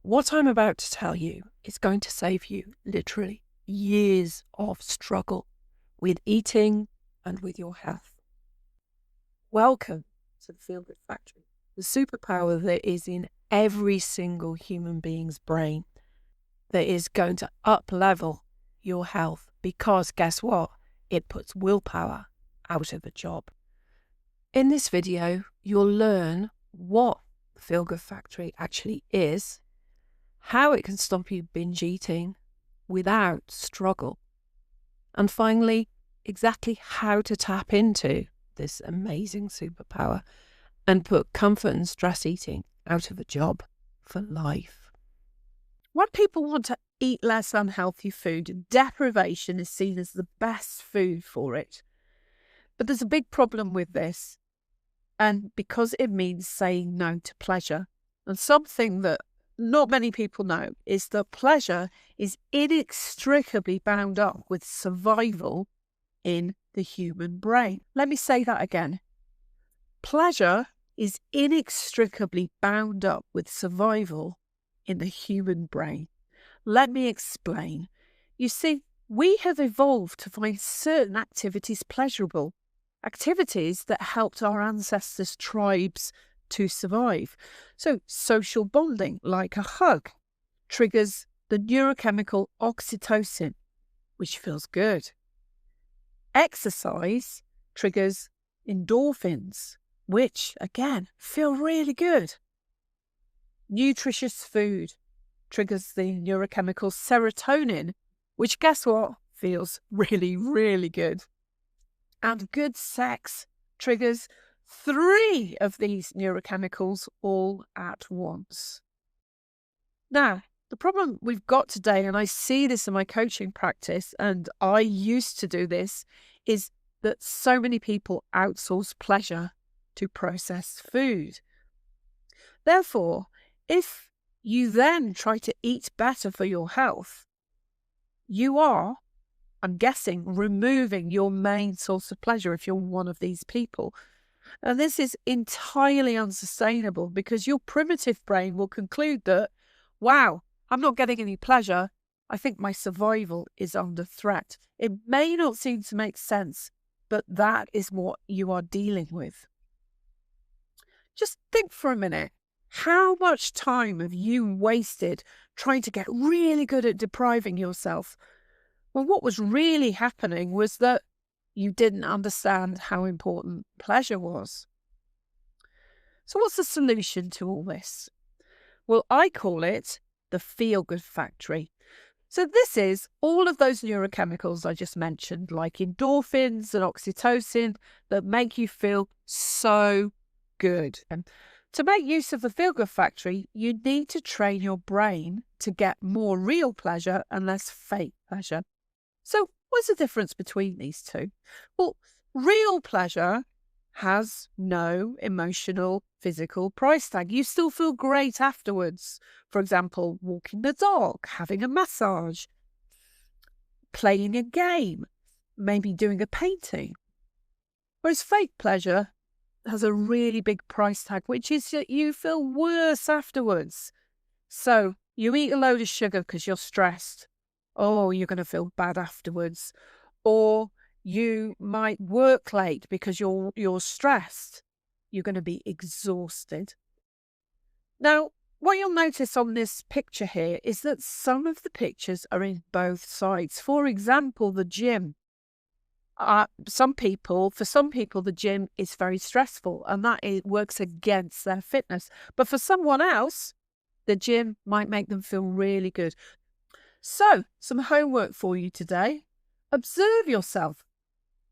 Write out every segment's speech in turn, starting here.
What I'm about to tell you is going to save you literally years of struggle with eating and with your health. Welcome to the Feelgood Factory, the superpower that is in every single human being's brain that is going to up-level your health because guess what? It puts willpower out of a job. In this video, you'll learn what the Feelgood Factory actually is, how it can stop you binge eating without struggle, and finally, exactly how to tap into this amazing superpower and put comfort and stress eating out of a job for life. When people want to eat less unhealthy food, deprivation is seen as the best food for it. But there's a big problem with this, and because it means saying no to pleasure. And something that not many people know is that pleasure is inextricably bound up with survival in the human brain. Let me say that again. Pleasure is inextricably bound up with survival in the human brain. Let me explain. You see, we have evolved to find certain activities pleasurable, activities that helped our ancestors' tribes to survive. So social bonding, like a hug, triggers the neurochemical oxytocin, which feels good. Exercise triggers endorphins, which, again, feel really good. Nutritious food triggers the neurochemical serotonin, which, guess what, feels really, really good. And good sex triggers 3 of these neurochemicals all at once. Now, the problem we've got today, and I see this in my coaching practice, and I used to do this, is that so many people outsource pleasure to processed food. Therefore, if you then try to eat better for your health, you are, I'm guessing, removing your main source of pleasure if you're one of these people. And this is entirely unsustainable because your primitive brain will conclude that, wow, I'm not getting any pleasure. I think my survival is under threat. It may not seem to make sense, but that is what you are dealing with. Just think for a minute. How much time have you wasted trying to get really good at depriving yourself? Well, what was really happening was that you didn't understand how important pleasure was. So what's the solution to all this? Well, I call it the Feelgood Factory. So this is all of those neurochemicals I just mentioned, like endorphins and oxytocin, that make you feel so good. And to make use of the Feelgood Factory, you need to train your brain to get more real pleasure and less fake pleasure. So what's the difference between these two? Well, real pleasure has no emotional, physical price tag. You still feel great afterwards. For example, walking the dog, having a massage, playing a game, maybe doing a painting. Whereas fake pleasure has a really big price tag, which is that you feel worse afterwards. So you eat a load of sugar because you're stressed. Oh, you're going to feel bad afterwards. Or you might work late because you're stressed. You're going to be exhausted. Now, what you'll notice on this picture here is that some of the pictures are in both sides. For example, the gym. For some people, the gym is very stressful and that it works against their fitness. But for someone else, the gym might make them feel really good. So, some homework for you today. Observe yourself.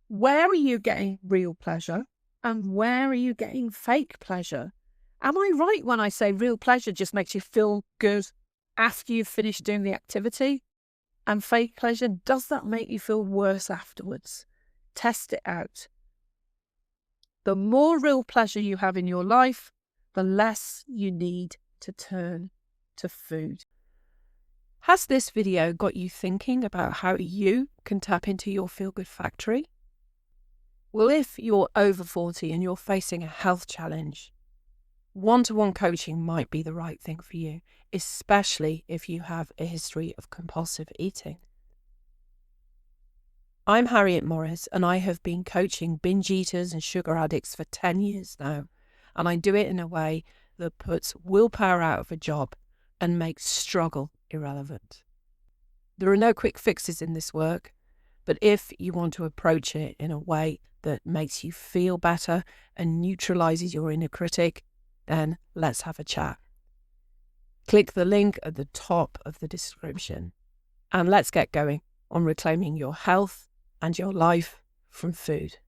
Where are you getting real pleasure and where are you getting fake pleasure? Am I right when I say real pleasure just makes you feel good after you've finished doing the activity? And fake pleasure, does that make you feel worse afterwards? Test it out. The more real pleasure you have in your life, the less you need to turn to food. Has this video got you thinking about how you can tap into your Feelgood Factory? Well, if you're over 40 and you're facing a health challenge, one-to-one coaching might be the right thing for you, especially if you have a history of compulsive eating. I'm Harriet Morris, and I have been coaching binge eaters and sugar addicts for 10 years now, and I do it in a way that puts willpower out of a job and makes struggle irrelevant. There are no quick fixes in this work, but if you want to approach it in a way that makes you feel better and neutralizes your inner critic, then let's have a chat. Click the link at the top of the description, and let's get going on reclaiming your health and your life from food.